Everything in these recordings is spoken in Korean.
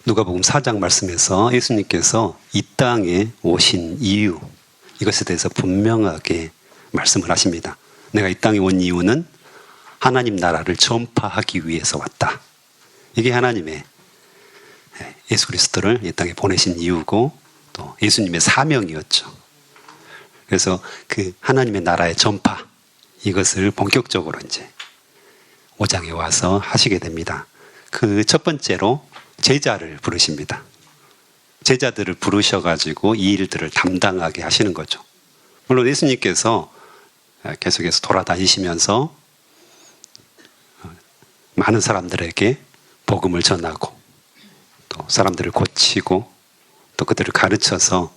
누가복음 4장 말씀에서 예수님께서 이 땅에 오신 이유, 이것에 대해서 분명하게 말씀을 하십니다. 내가 이 땅에 온 이유는 하나님 나라를 전파하기 위해서 왔다. 이게 하나님의 예수 그리스도를 이 땅에 보내신 이유고 또 예수님의 사명이었죠. 그래서 그 하나님의 나라의 전파, 이것을 본격적으로 이제 5장에 와서 하시게 됩니다. 그 첫 번째로 제자를 부르십니다. 제자들을 부르셔가지고 이 일들을 담당하게 하시는 거죠. 물론 예수님께서 계속해서 돌아다니시면서 많은 사람들에게 복음을 전하고 또 사람들을 고치고 또 그들을 가르쳐서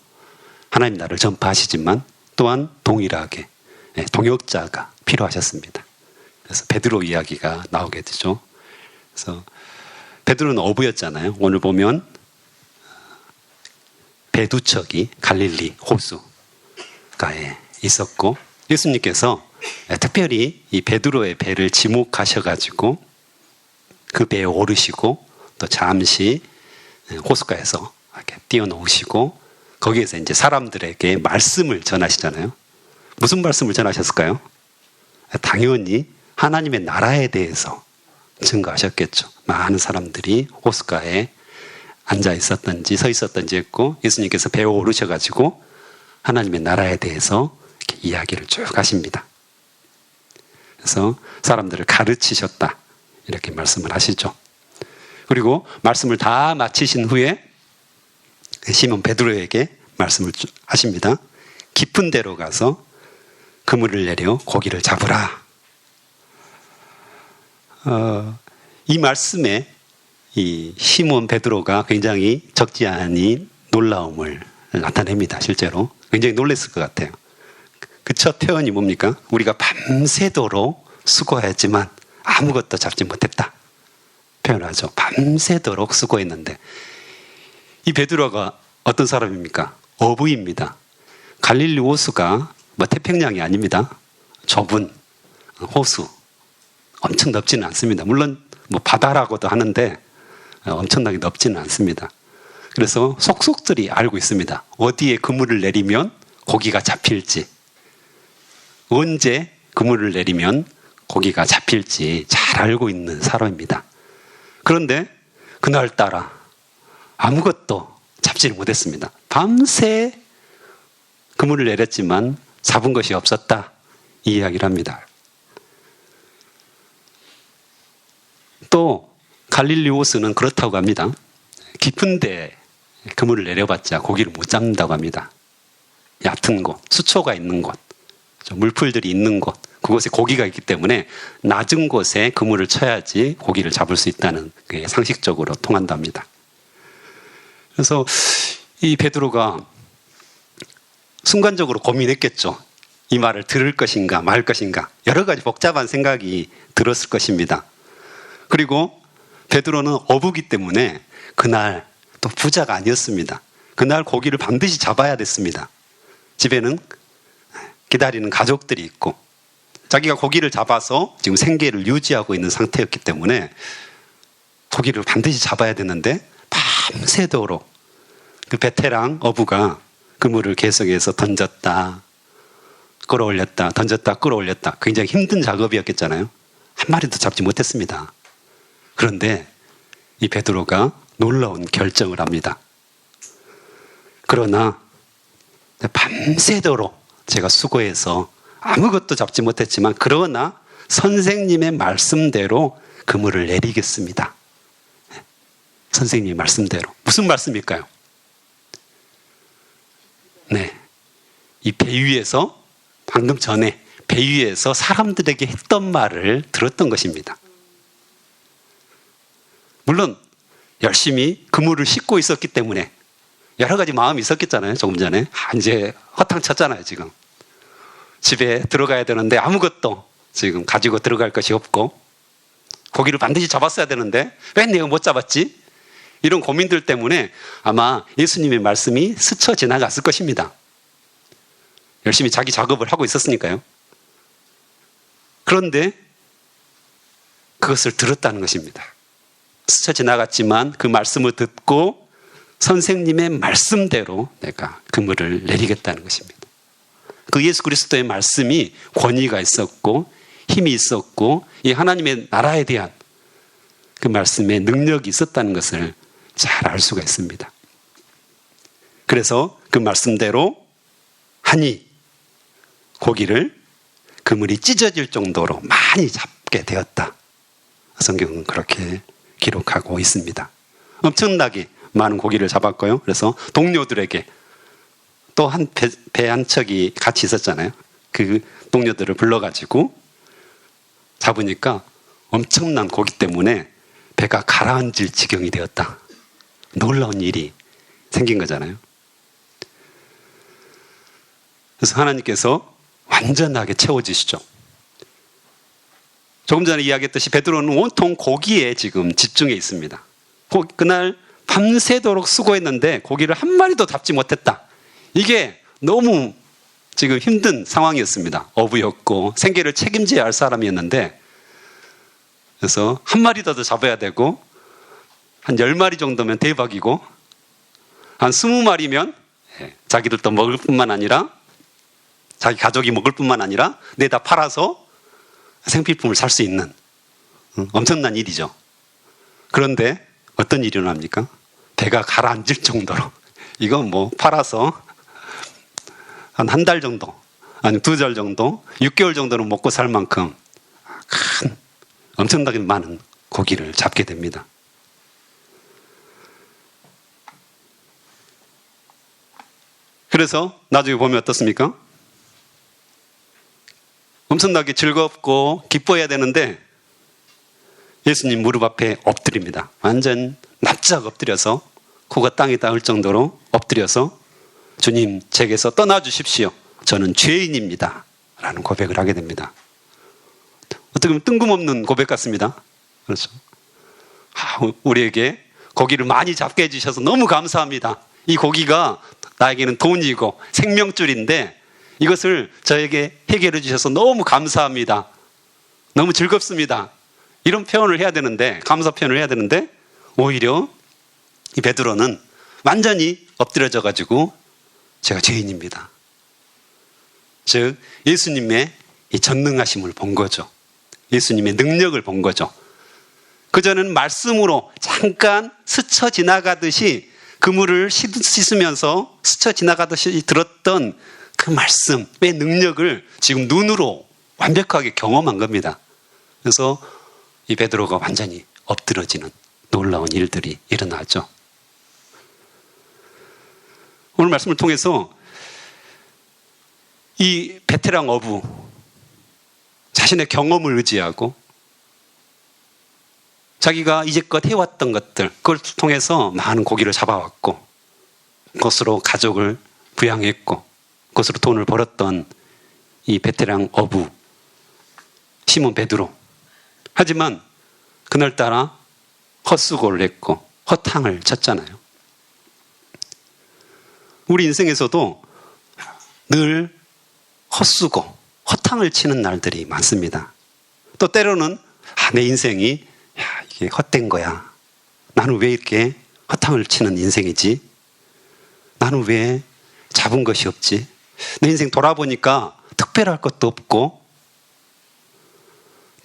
하나님 나라를 전파하시지만 또한 동일하게 동역자가 필요하셨습니다. 그래서 베드로 이야기가 나오게 되죠. 그래서 베드로는 어부였잖아요. 오늘 보면 배 두 척이 갈릴리 호수가에 있었고 예수님께서 특별히 이 베드로의 배를 지목하셔가지고 그 배에 오르시고 또 잠시 호숫가에서 이렇게 띄워놓으시고 거기에서 이제 사람들에게 말씀을 전하시잖아요. 무슨 말씀을 전하셨을까요? 당연히 하나님의 나라에 대해서 증거하셨겠죠. 많은 사람들이 호숫가에 앉아 있었던지 서 있었던지 했고 예수님께서 배에 오르셔가지고 하나님의 나라에 대해서 이렇게 이야기를 쭉 하십니다. 그래서 사람들을 가르치셨다 이렇게 말씀을 하시죠. 그리고 말씀을 다 마치신 후에 시몬 베드로에게 말씀을 하십니다. 깊은 데로 가서 그물을 내려 고기를 잡으라. 이 말씀에 이 시몬 베드로가 굉장히 적지 않은 놀라움을 나타냅니다. 실제로 굉장히 놀랐을 것 같아요. 그 첫 표현이 뭡니까? 우리가 밤새도록 수고했지만 아무것도 잡지 못했다 표현하죠. 밤새도록 수고했는데 이 베드로가 어떤 사람입니까? 어부입니다. 갈릴리 호수가 태평양이 아닙니다. 좁은 호수, 엄청 넓지는 않습니다. 물론 바다라고도 하는데 엄청나게 넓지는 않습니다. 그래서 속속들이 알고 있습니다. 어디에 그물을 내리면 고기가 잡힐지, 언제 그물을 내리면 고기가 잡힐지 잘 알고 있는 사람입니다. 그런데 그날따라 아무것도 잡지를 못했습니다. 밤새 그물을 내렸지만 잡은 것이 없었다 이 이야기를 합니다. 또 갈릴리 호수는 그렇다고 합니다. 깊은 데 그물을 내려봤자 고기를 못 잡는다고 합니다. 얕은 곳, 수초가 있는 곳, 물풀들이 있는 곳, 그곳에 고기가 있기 때문에 낮은 곳에 그물을 쳐야지 고기를 잡을 수 있다는 게 상식적으로 통한답니다. 그래서 이 베드로가 순간적으로 고민했겠죠. 이 말을 들을 것인가 말 것인가 여러 가지 복잡한 생각이 들었을 것입니다. 그리고 베드로는 어부기 때문에 그날 또 부자가 아니었습니다. 그날 고기를 반드시 잡아야 됐습니다. 집에는 기다리는 가족들이 있고 자기가 고기를 잡아서 지금 생계를 유지하고 있는 상태였기 때문에 고기를 반드시 잡아야 되는데 밤새도록 그 베테랑 어부가 그물을 계속해서 던졌다 끌어올렸다 던졌다 끌어올렸다 굉장히 힘든 작업이었겠잖아요. 한 마리도 잡지 못했습니다. 그런데 이 베드로가 놀라운 결정을 합니다. 그러나 밤새도록 제가 수고해서 아무것도 잡지 못했지만 그러나 선생님의 말씀대로 그물을 내리겠습니다. 선생님의 말씀대로. 무슨 말씀일까요? 네, 이 배 위에서 방금 전에 배 위에서 사람들에게 했던 말을 들었던 것입니다. 물론 열심히 그물을 싣고 있었기 때문에 여러 가지 마음이 있었겠잖아요. 조금 전에 이제 허탕쳤잖아요. 지금 집에 들어가야 되는데 아무것도 지금 가지고 들어갈 것이 없고 고기를 반드시 잡았어야 되는데 왜 내가 못 잡았지? 이런 고민들 때문에 아마 예수님의 말씀이 스쳐 지나갔을 것입니다. 열심히 자기 작업을 하고 있었으니까요. 그런데 그것을 들었다는 것입니다. 스쳐 지나갔지만 그 말씀을 듣고 선생님의 말씀대로 내가 그물을 내리겠다는 것입니다. 그 예수 그리스도의 말씀이 권위가 있었고 힘이 있었고 이 하나님의 나라에 대한 그 말씀의 능력이 있었다는 것을 잘 알 수가 있습니다. 그래서 그 말씀대로 하니 고기를 그물이 찢어질 정도로 많이 잡게 되었다. 성경은 그렇게 기록하고 있습니다. 엄청나게 많은 고기를 잡았고요. 그래서 동료들에게 또 배 한 척이 같이 있었잖아요. 그 동료들을 불러가지고 잡으니까 엄청난 고기 때문에 배가 가라앉을 지경이 되었다. 놀라운 일이 생긴 거잖아요. 그래서 하나님께서 완전하게 채워주시죠. 조금 전에 이야기했듯이 베드로는 온통 고기에 지금 집중해 있습니다. 그날 밤새도록 수고했는데 고기를 한 마리도 잡지 못했다. 이게 너무 지금 힘든 상황이었습니다. 어부였고 생계를 책임져야 할 사람이었는데 그래서 한 마리 더 잡아야 되고 한 10마리 정도면 대박이고 한 20마리면 자기들도 먹을 뿐만 아니라 자기 가족이 먹을 뿐만 아니라 내다 팔아서 생필품을 살 수 있는 엄청난 일이죠. 그런데 어떤 일이 일어납니까? 배가 가라앉을 정도로 이건 뭐 팔아서 한 달 정도 아니 2달 정도 6개월 정도는 먹고 살 만큼 큰 엄청나게 많은 고기를 잡게 됩니다. 그래서 나중에 보면 어떻습니까? 엄청나게 즐겁고 기뻐해야 되는데 예수님 무릎 앞에 엎드립니다. 완전 납작 엎드려서 코가 땅에 닿을 정도로 엎드려서 주님 제게서 떠나주십시오. 저는 죄인입니다. 라는 고백을 하게 됩니다. 어떻게 보면 뜬금없는 고백 같습니다. 그렇죠. 우리에게 고기를 많이 잡게 해주셔서 너무 감사합니다. 이 고기가 나에게는 돈이고 생명줄인데 이것을 저에게 해결해 주셔서 너무 감사합니다. 너무 즐겁습니다. 이런 표현을 해야 되는데 감사 표현을 해야 되는데 오히려 이 베드로는 완전히 엎드려져 가지고 제가 죄인입니다. 즉 예수님의 이 전능하심을 본 거죠. 예수님의 능력을 본 거죠. 그전에는 말씀으로 잠깐 스쳐 지나가듯이 그물을 씻으면서 스쳐 지나가듯이 들었던 그 말씀의 능력을 지금 눈으로 완벽하게 경험한 겁니다. 그래서 이 베드로가 완전히 엎드러지는 놀라운 일들이 일어나죠. 오늘 말씀을 통해서 이 베테랑 어부 자신의 경험을 의지하고 자기가 이제껏 해왔던 것들 그걸 통해서 많은 고기를 잡아왔고 그것으로 가족을 부양했고 그것으로 돈을 벌었던 이 베테랑 어부 시몬 베드로. 하지만 그날따라 헛수고를 했고 허탕을 쳤잖아요. 우리 인생에서도 늘 헛수고 허탕을 치는 날들이 많습니다. 또 때로는 내 인생이 이게 헛된 거야. 나는 왜 이렇게 허탕을 치는 인생이지? 나는 왜 잡은 것이 없지? 내 인생 돌아보니까 특별할 것도 없고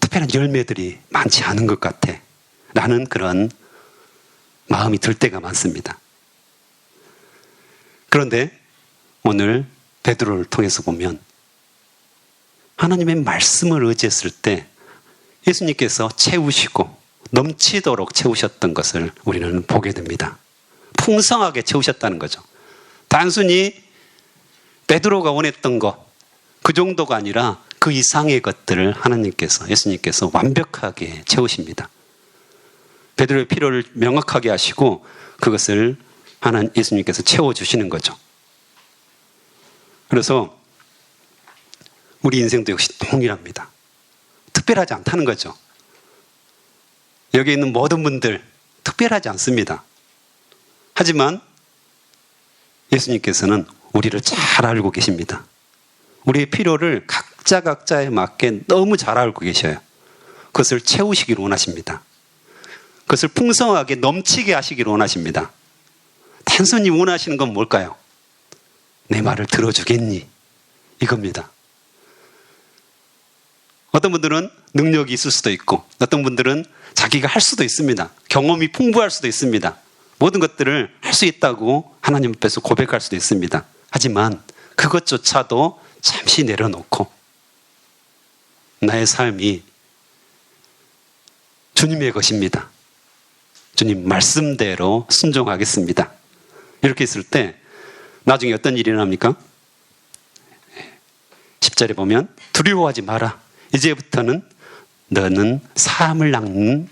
특별한 열매들이 많지 않은 것 같아. 라는 그런 마음이 들 때가 많습니다. 그런데 오늘 베드로를 통해서 보면 하나님의 말씀을 의지했을 때 예수님께서 채우시고 넘치도록 채우셨던 것을 우리는 보게 됩니다. 풍성하게 채우셨다는 거죠. 단순히 베드로가 원했던 것, 그 정도가 아니라 그 이상의 것들을 하나님께서, 예수님께서 완벽하게 채우십니다. 베드로의 필요를 명확하게 하시고 그것을 예수님께서 채워주시는 거죠. 그래서 우리 인생도 역시 동일합니다. 특별하지 않다는 거죠. 여기 있는 모든 분들 특별하지 않습니다. 하지만 예수님께서는 우리를 잘 알고 계십니다. 우리의 필요를 각자에 맞게 너무 잘 알고 계셔요. 그것을 채우시기를 원하십니다. 그것을 풍성하게 넘치게 하시기를 원하십니다. 단순히 원하시는 건 뭘까요? 내 말을 들어주겠니? 이겁니다. 어떤 분들은 능력이 있을 수도 있고 어떤 분들은 자기가 할 수도 있습니다. 경험이 풍부할 수도 있습니다. 모든 것들을 할 수 있다고 하나님 앞에서 고백할 수도 있습니다. 하지만 그것조차도 잠시 내려놓고 나의 삶이 주님의 것입니다. 주님 말씀대로 순종하겠습니다. 이렇게 있을 때 나중에 어떤 일이 일어납니까? 10절에 보면 두려워하지 마라. 이제부터는 너는 사람을 낚는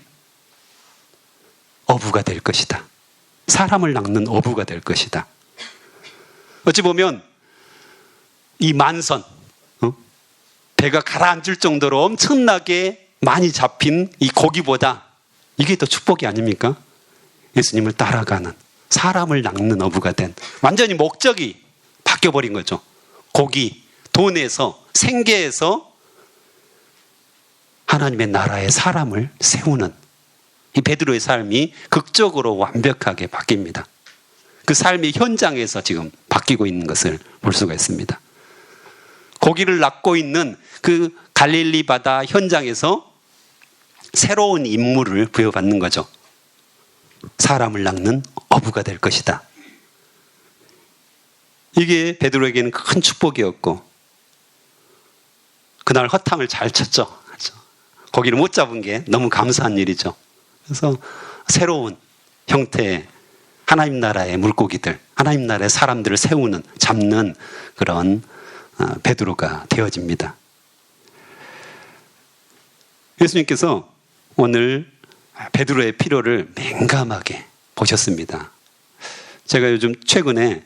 어부가 될 것이다. 사람을 낚는 어부가 될 것이다. 어찌 보면 이 만선, 배가 가라앉을 정도로 엄청나게 많이 잡힌 이 고기보다 이게 더 축복이 아닙니까? 예수님을 따라가는 사람을 낚는 어부가 된, 완전히 목적이 바뀌어버린 거죠. 고기, 돈에서, 생계에서 하나님의 나라의 사람을 세우는 이 베드로의 삶이 극적으로 완벽하게 바뀝니다. 그 삶의 현장에서 지금 바뀌고 있는 것을 볼 수가 있습니다. 고기를 낚고 있는 그 갈릴리 바다 현장에서 새로운 임무를 부여받는 거죠. 사람을 낚는 어부가 될 것이다. 이게 베드로에게는 큰 축복이었고 그날 허탕을 잘 쳤죠. 고기를 못 잡은 게 너무 감사한 일이죠. 그래서 새로운 형태의 하나님 나라의 물고기들, 하나님 나라의 사람들을 세우는, 잡는 그런 베드로가 되어집니다. 예수님께서 오늘 베드로의 필요를 민감하게 보셨습니다. 제가 요즘 최근에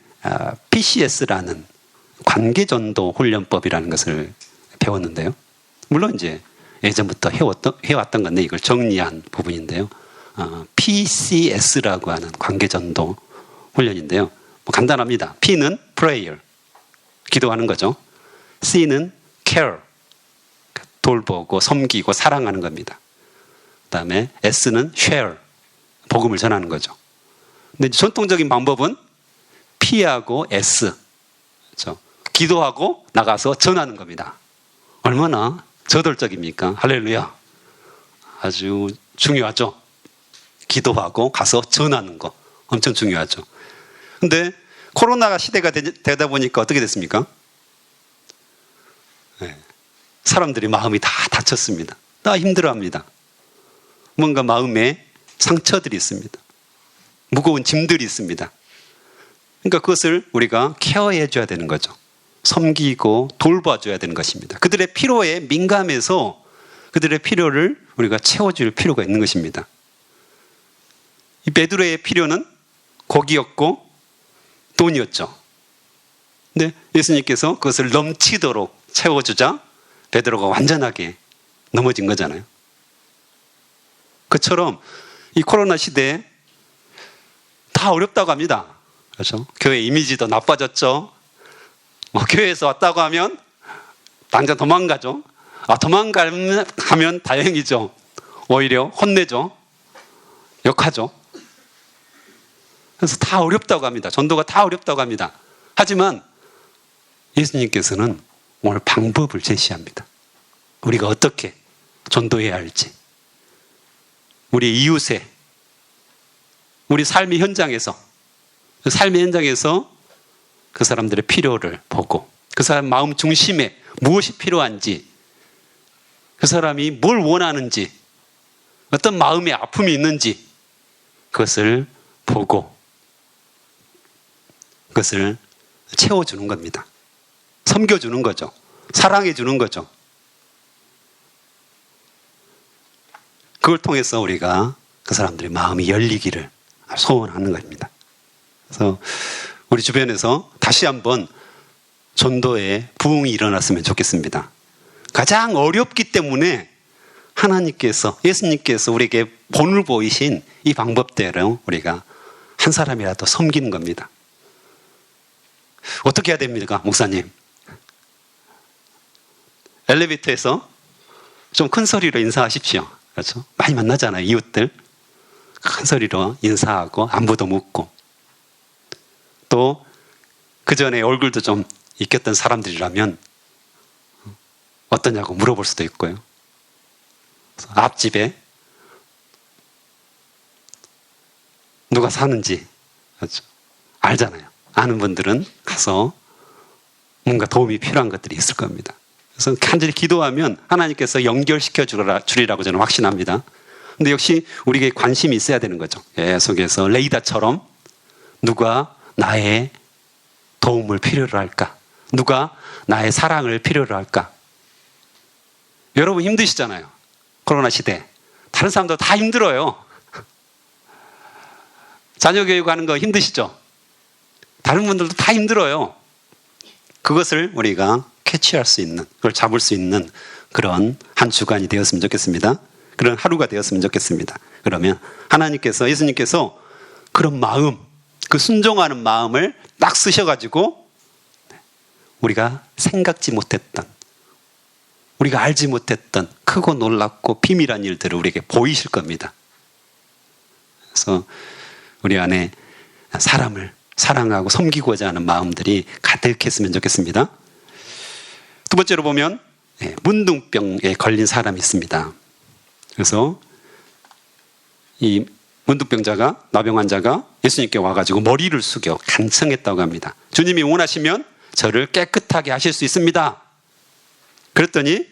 PCS라는 관계전도 훈련법이라는 것을 배웠는데요. 물론 이제 예전부터 해왔던 건데 이걸 정리한 부분인데요. PCS라고 하는 관계전도 훈련인데요. 뭐 간단합니다. P는 prayer, 기도하는 거죠. C는 care, 돌보고 섬기고 사랑하는 겁니다. 그 다음에 S는 share, 복음을 전하는 거죠. 근데 전통적인 방법은 P하고 S, 그렇죠? 기도하고 나가서 전하는 겁니다. 얼마나 저돌적입니까? 할렐루야. 아주 중요하죠. 기도하고 가서 전하는 거 엄청 중요하죠. 근데 코로나 시대가 되다 보니까 어떻게 됐습니까? 네. 사람들이 마음이 다 다쳤습니다. 다 힘들어합니다. 뭔가 마음에 상처들이 있습니다. 무거운 짐들이 있습니다. 그러니까 그것을 우리가 케어해 줘야 되는 거죠. 섬기고 돌봐줘야 되는 것입니다. 그들의 필요에 민감해서 그들의 필요를 우리가 채워줄 필요가 있는 것입니다. 이 베드로의 필요는 고기였고 돈이었죠. 근데 예수님께서 그것을 넘치도록 채워주자 베드로가 완전하게 넘어진 거잖아요. 그처럼 이 코로나 시대에 다 어렵다고 합니다. 그렇죠? 교회 이미지도 나빠졌죠. 교회에서 왔다고 하면 당장 도망가죠. 도망가면 다행이죠. 오히려 혼내죠. 욕하죠. 그래서 다 어렵다고 합니다. 전도가 다 어렵다고 합니다. 하지만 예수님께서는 오늘 방법을 제시합니다. 우리가 어떻게 전도해야 할지. 우리 이웃에, 우리 삶의 현장에서, 그 삶의 현장에서 그 사람들의 필요를 보고 그 사람 마음 중심에 무엇이 필요한지, 그 사람이 뭘 원하는지, 어떤 마음의 아픔이 있는지 그것을 보고 그것을 채워주는 겁니다. 섬겨주는 거죠. 사랑해주는 거죠. 그걸 통해서 우리가 그 사람들의 마음이 열리기를 소원하는 겁니다. 그래서 우리 주변에서 다시 한번 전도의 부흥이 일어났으면 좋겠습니다. 가장 어렵기 때문에 하나님께서, 예수님께서 우리에게 본을 보이신 이 방법대로 우리가 한 사람이라도 섬기는 겁니다. 어떻게 해야 됩니까, 목사님? 엘리베이터에서 좀 큰 소리로 인사하십시오. 그렇죠? 많이 만나잖아요, 이웃들. 큰 소리로 인사하고 안부도 묻고, 또 그 전에 얼굴도 좀 익혔던 사람들이라면 어떠냐고 물어볼 수도 있고요. 앞집에 누가 사는지 알잖아요. 아는 분들은 가서 뭔가 도움이 필요한 것들이 있을 겁니다. 그래서 간절히 기도하면 하나님께서 연결시켜 주리라고 저는 확신합니다. 근데 역시 우리에게 관심이 있어야 되는 거죠. 계속해서 레이다처럼 누가 나의 도움을 필요로 할까? 누가 나의 사랑을 필요로 할까? 여러분 힘드시잖아요. 코로나 시대. 다른 사람도 다 힘들어요. 자녀 교육하는 거 힘드시죠? 다른 분들도 다 힘들어요. 그것을 우리가 캐치할 수 있는, 그걸 잡을 수 있는 그런 한 주간이 되었으면 좋겠습니다. 그런 하루가 되었으면 좋겠습니다. 그러면 하나님께서, 예수님께서 그런 마음, 그 순종하는 마음을 딱 쓰셔가지고 우리가 생각지 못했던, 우리가 알지 못했던 크고 놀랍고 비밀한 일들을 우리에게 보이실 겁니다. 그래서 우리 안에 사람을 사랑하고 섬기고자 하는 마음들이 가득했으면 좋겠습니다. 두 번째로 보면 문둥병에 걸린 사람이 있습니다. 그래서 이 문둥병자가, 나병 환자가 예수님께 와가지고 머리를 숙여 간청했다고 합니다. 주님이 원하시면 저를 깨끗하게 하실 수 있습니다. 그랬더니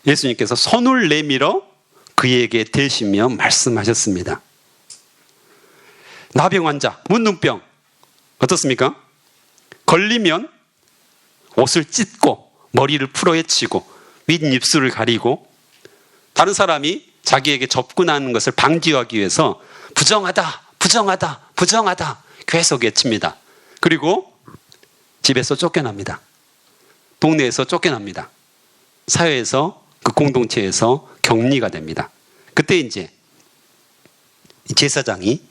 예수님께서 손을 내밀어 그에게 대시며 말씀하셨습니다. 나병 환자, 문둥병 어떻습니까? 걸리면 옷을 찢고 머리를 풀어헤치고 윗입술을 가리고 다른 사람이 자기에게 접근하는 것을 방지하기 위해서 부정하다, 부정하다, 부정하다 계속 외칩니다. 그리고 집에서 쫓겨납니다. 동네에서 쫓겨납니다. 사회에서, 그 공동체에서 격리가 됩니다. 그때 이제 제사장이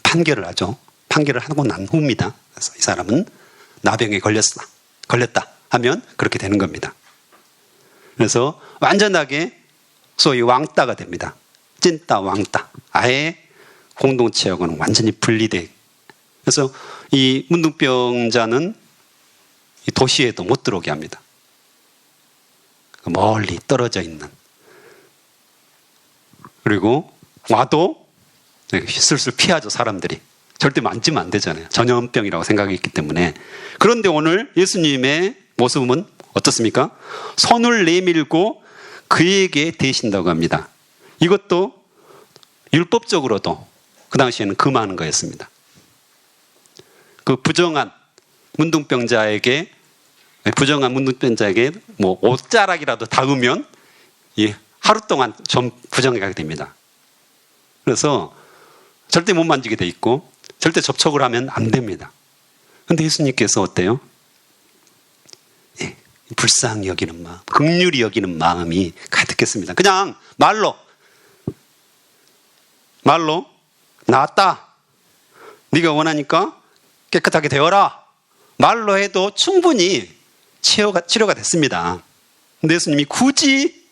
판결을 하죠. 판결을 하고 난 후입니다. 그래서 이 사람은 나병에 걸렸다 하면 그렇게 되는 겁니다. 그래서 완전하게 소위 왕따가 됩니다. 찐따 왕따. 아예 공동체하고는 완전히 분리돼. 그래서 이 문둥병자는 이 도시에도 못 들어오게 합니다. 멀리 떨어져 있는. 그리고 와도 슬슬 피하죠, 사람들이. 절대 만지면 안 되잖아요. 전염병이라고 생각했기 때문에. 그런데 오늘 예수님의 모습은 어떻습니까? 손을 내밀고 그에게 대신다고 합니다. 이것도 율법적으로도 그 당시에는 금하는 거였습니다. 그 부정한 문둥병자에게 뭐 옷자락이라도 닿으면 하루 동안 좀 부정하게 됩니다. 그래서 절대 못 만지게 돼 있고 절대 접촉을 하면 안 됩니다. 그런데 예수님께서 어때요? 불쌍히 여기는 마음, 긍휼히 여기는 마음이 가득했습니다. 그냥 말로 나았다. 네가 원하니까 깨끗하게 되어라. 말로 해도 충분히 치료가 됐습니다. 근데 예수님이 굳이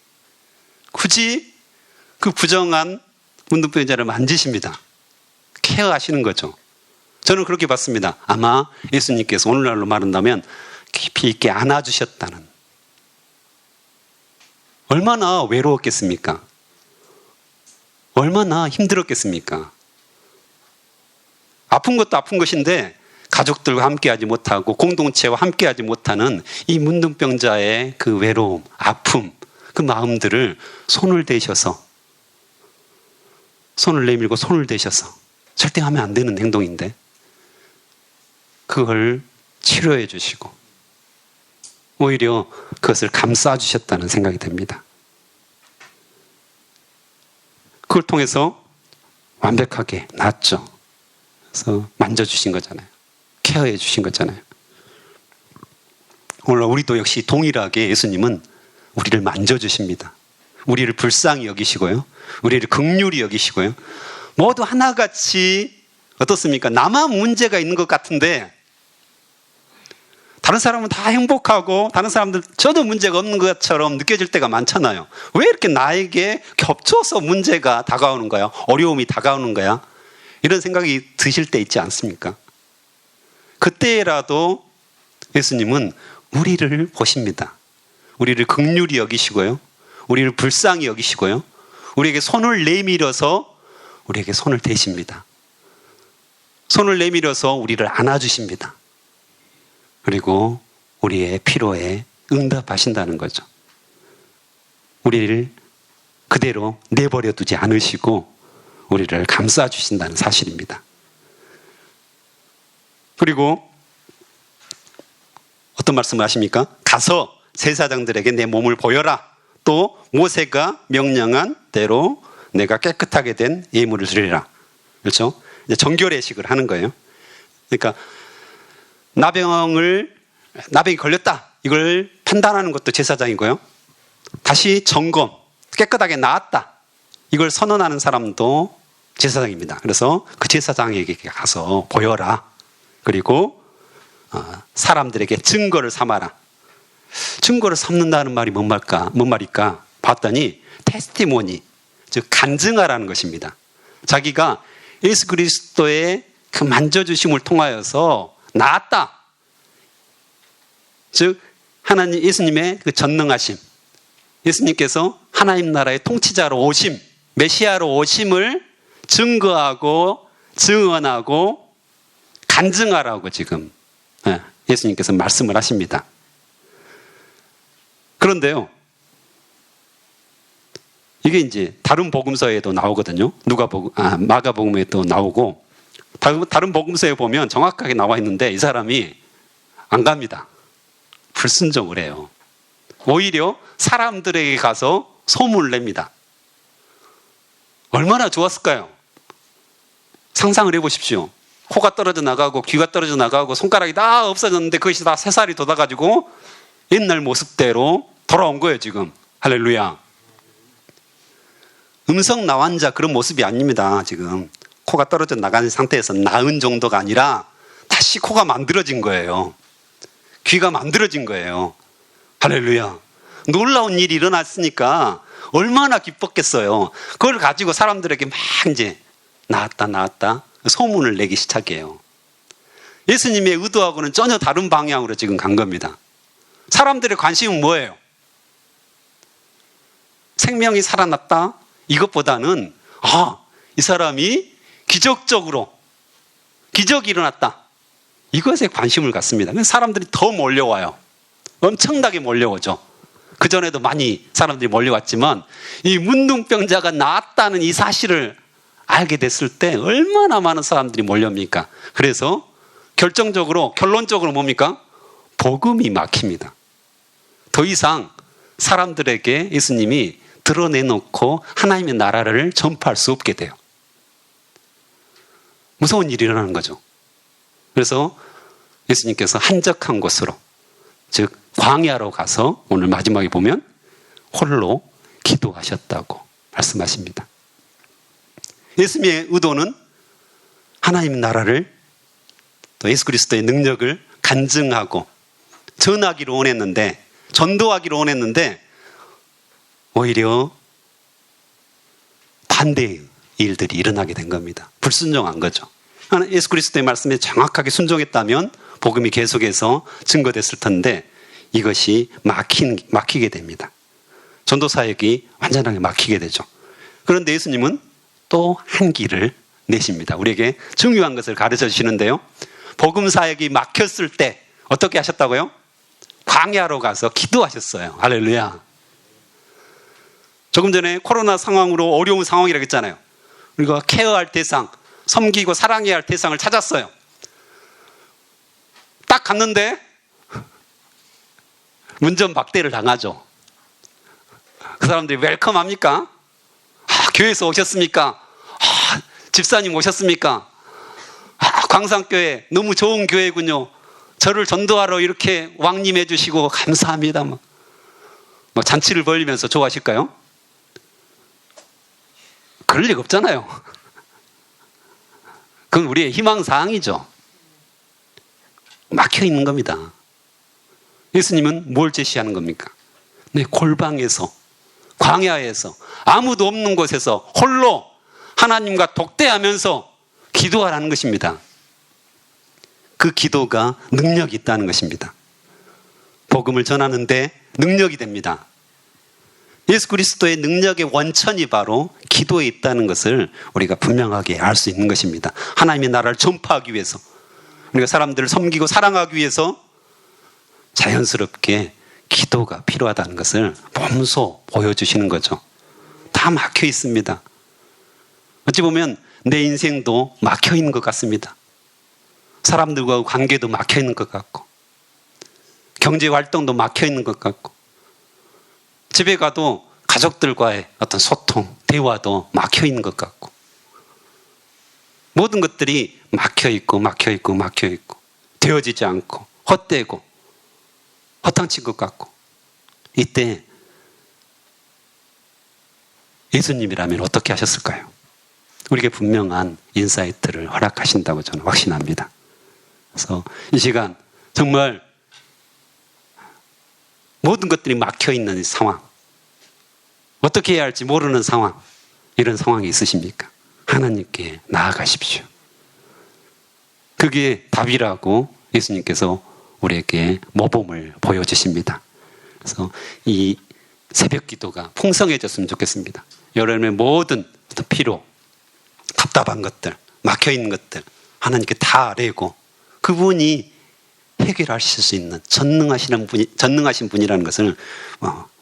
그 부정한 문둥병자를 만지십니다. 케어하시는 거죠. 저는 그렇게 봤습니다. 아마 예수님께서 오늘날로 말한다면 깊이 있게 안아주셨다는. 얼마나 외로웠겠습니까? 얼마나 힘들었겠습니까? 아픈 것도 아픈 것인데 가족들과 함께하지 못하고 공동체와 함께하지 못하는 이 문둥병자의 그 외로움, 아픔, 그 마음들을 손을 내밀고 손을 대셔서 절대 하면 안 되는 행동인데 그걸 치료해 주시고 오히려 그것을 감싸 주셨다는 생각이 듭니다. 그걸 통해서 완벽하게 낫죠. 그래서 만져주신 거잖아요. 케어해 주신 거잖아요. 오늘 우리도 역시 동일하게 예수님은 우리를 만져주십니다. 우리를 불쌍히 여기시고요. 우리를 긍휼히 여기시고요. 모두 하나같이 어떻습니까? 나만 문제가 있는 것 같은데 다른 사람은 다 행복하고 다른 사람들 전혀 문제가 없는 것처럼 느껴질 때가 많잖아요. 왜 이렇게 나에게 겹쳐서 문제가 다가오는 거야? 어려움이 다가오는 거야? 이런 생각이 드실 때 있지 않습니까? 그때라도 예수님은 우리를 보십니다. 우리를 긍휼히 여기시고요. 우리를 불쌍히 여기시고요. 우리에게 손을 내밀어서 우리에게 손을 대십니다. 손을 내밀어서 우리를 안아주십니다. 그리고 우리의 필요에 응답하신다는 거죠. 우리를 그대로 내버려 두지 않으시고 우리를 감싸주신다는 사실입니다. 그리고 어떤 말씀을 하십니까? 가서 제사장들에게 내 몸을 보여라. 또 모세가 명령한 대로 내가 깨끗하게 된 예물을 드리라. 그렇죠? 이제 정결례식을 하는 거예요. 그러니까 나병이 걸렸다. 이걸 판단하는 것도 제사장이고요. 다시 점검, 깨끗하게 나았다. 이걸 선언하는 사람도 제사장입니다. 그래서 그 제사장에게 가서 보여라. 그리고 사람들에게 증거를 삼아라. 증거를 삼는다는 말이 뭔 말일까? 봤더니 테스티모니, 즉 간증하라는 것입니다. 자기가 예수 그리스도의 그 만져주심을 통하여서 나았다. 즉 하나님 예수님의 그 전능하심, 예수님께서 하나님 나라의 통치자로 오심, 메시아로 오심을 증거하고 증언하고 간증하라고 지금 예수님께서 말씀을 하십니다. 그런데요, 이게 이제 다른 복음서에도 나오거든요. 마가복음에도 나오고, 다른 복음서에 보면 정확하게 나와 있는데 이 사람이 안 갑니다. 불순종을 해요. 오히려 사람들에게 가서 소문을 냅니다. 얼마나 좋았을까요? 상상을 해보십시오. 코가 떨어져 나가고 귀가 떨어져 나가고 손가락이 다 없어졌는데 그것이 다 새살이 돋아가지고 옛날 모습대로 돌아온 거예요, 지금. 할렐루야. 음성 나환자 그런 모습이 아닙니다, 지금. 코가 떨어져 나가는 상태에서 나은 정도가 아니라 다시 코가 만들어진 거예요. 귀가 만들어진 거예요. 할렐루야. 놀라운 일이 일어났으니까 얼마나 기뻤겠어요. 그걸 가지고 사람들에게 막 이제 나았다 소문을 내기 시작해요. 예수님의 의도하고는 전혀 다른 방향으로 지금 간 겁니다. 사람들의 관심은 뭐예요? 생명이 살아났다? 이것보다는 이 사람이 기적이 일어났다. 이것에 관심을 갖습니다. 사람들이 더 몰려와요. 엄청나게 몰려오죠. 그전에도 많이 사람들이 몰려왔지만 이 문둥병자가 나았다는 이 사실을 알게 됐을 때 얼마나 많은 사람들이 몰려옵니까? 그래서 결론적으로 뭡니까? 복음이 막힙니다. 더 이상 사람들에게 예수님이 드러내놓고 하나님의 나라를 전파할 수 없게 돼요. 무서운 일이 일어나는 거죠. 그래서 예수님께서 한적한 곳으로, 즉 광야로 가서 오늘 마지막에 보면 홀로 기도하셨다고 말씀하십니다. 예수님의 의도는 하나님 나라를, 또 예수 그리스도의 능력을 간증하고 전하기로 원했는데, 전도하기로 원했는데 오히려 반대의 일들이 일어나게 된 겁니다. 불순종한 거죠. 예수 그리스도의 말씀에 정확하게 순종했다면 복음이 계속해서 증거됐을 텐데 이것이 막히게 됩니다. 전도 사역이 완전하게 막히게 되죠. 그런데 예수님은 또 한 길을 내십니다. 우리에게 중요한 것을 가르쳐 주시는데요. 복음 사역이 막혔을 때 어떻게 하셨다고요? 광야로 가서 기도하셨어요. 할렐루야. 조금 전에 코로나 상황으로 어려운 상황이라고 했잖아요. 우리가 케어할 대상, 섬기고 사랑해야 할 대상을 찾았어요. 딱 갔는데 문전박대를 당하죠. 그 사람들이 웰컴합니까? 교회에서 오셨습니까? 집사님 오셨습니까? 광산교회 너무 좋은 교회군요. 저를 전도하러 이렇게 왕림해 주시고 감사합니다. 뭐 잔치를 벌리면서 좋아하실까요? 그럴 리가 없잖아요. 그건 우리의 희망사항이죠. 막혀 있는 겁니다. 예수님은 뭘 제시하는 겁니까? 네, 골방에서, 광야에서, 아무도 없는 곳에서 홀로 하나님과 독대하면서 기도하라는 것입니다. 그 기도가 능력이 있다는 것입니다. 복음을 전하는데 능력이 됩니다. 예수 그리스도의 능력의 원천이 바로 기도에 있다는 것을 우리가 분명하게 알 수 있는 것입니다. 하나님의 나라를 전파하기 위해서, 우리가 사람들을 섬기고 사랑하기 위해서 자연스럽게 기도가 필요하다는 것을 몸소 보여주시는 거죠. 다 막혀 있습니다. 어찌 보면 내 인생도 막혀 있는 것 같습니다. 사람들과 관계도 막혀 있는 것 같고, 경제 활동도 막혀 있는 것 같고, 집에 가도 가족들과의 어떤 소통, 대화도 막혀 있는 것 같고, 모든 것들이 막혀 있고 되어지지 않고 헛되고 허탕친 것 같고, 이때 예수님이라면 어떻게 하셨을까요? 우리에게 분명한 인사이트를 허락하신다고 저는 확신합니다. 그래서 이 시간 정말 모든 것들이 막혀 있는 이 상황, 어떻게 해야 할지 모르는 상황, 이런 상황이 있으십니까? 하나님께 나아가십시오. 그게 답이라고 예수님께서 우리에게 모범을 보여주십니다. 그래서 이 새벽 기도가 풍성해졌으면 좋겠습니다. 여러분의 모든 피로, 답답한 것들, 막혀있는 것들 하나님께 다 아뢰고 그분이 해결하실 수 있는 전능하신 분이라는 것을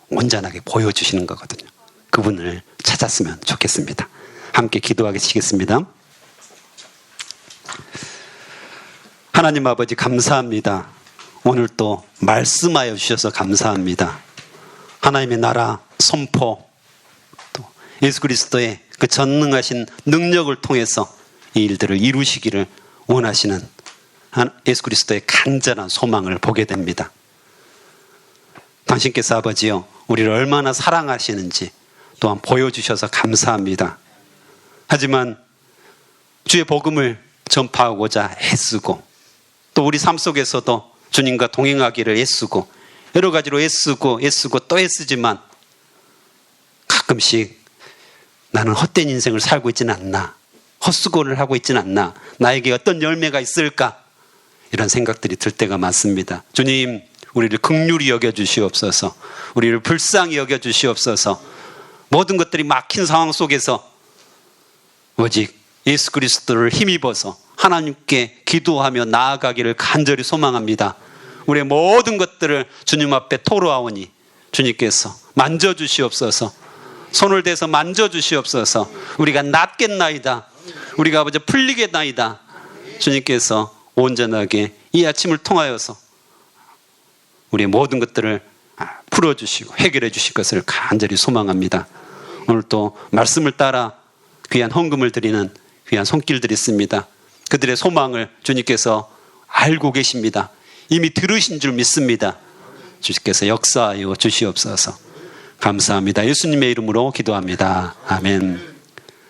온전하게 보여주시는 거거든요. 그분을 찾았으면 좋겠습니다. 함께 기도하겠습니다. 하나님 아버지 감사합니다. 오늘 또 말씀하여 주셔서 감사합니다. 하나님의 나라 선포, 또 예수 그리스도의 그 전능하신 능력을 통해서 이 일들을 이루시기를 원하시는 예수 그리스도의 간절한 소망을 보게 됩니다. 당신께서 아버지요, 우리를 얼마나 사랑하시는지 또한 보여주셔서 감사합니다. 하지만 주의 복음을 전파하고자 애쓰고, 또 우리 삶 속에서도 주님과 동행하기를 애쓰고, 여러 가지로 애쓰고 또 애쓰지만 가끔씩 나는 헛된 인생을 살고 있지는 않나, 헛수고를 하고 있지는 않나, 나에게 어떤 열매가 있을까, 이런 생각들이 들 때가 많습니다. 주님, 우리를 긍휼히 여겨주시옵소서, 우리를 불쌍히 여겨주시옵소서. 모든 것들이 막힌 상황 속에서 오직 예수 그리스도를 힘입어서 하나님께 기도하며 나아가기를 간절히 소망합니다. 우리의 모든 것들을 주님 앞에 토로하오니 주님께서 만져주시옵소서, 손을 대서 만져주시옵소서. 우리가 낫겠나이다, 우리가 아버지 풀리겠나이다. 주님께서 온전하게 이 아침을 통하여서 우리의 모든 것들을 풀어주시고 해결해 주실 것을 간절히 소망합니다. 오늘 또 말씀을 따라 귀한 헌금을 드리는 귀한 손길들이 있습니다. 그들의 소망을 주님께서 알고 계십니다. 이미 들으신 줄 믿습니다. 주님께서 역사하여 주시옵소서. 감사합니다. 예수님의 이름으로 기도합니다. 아멘.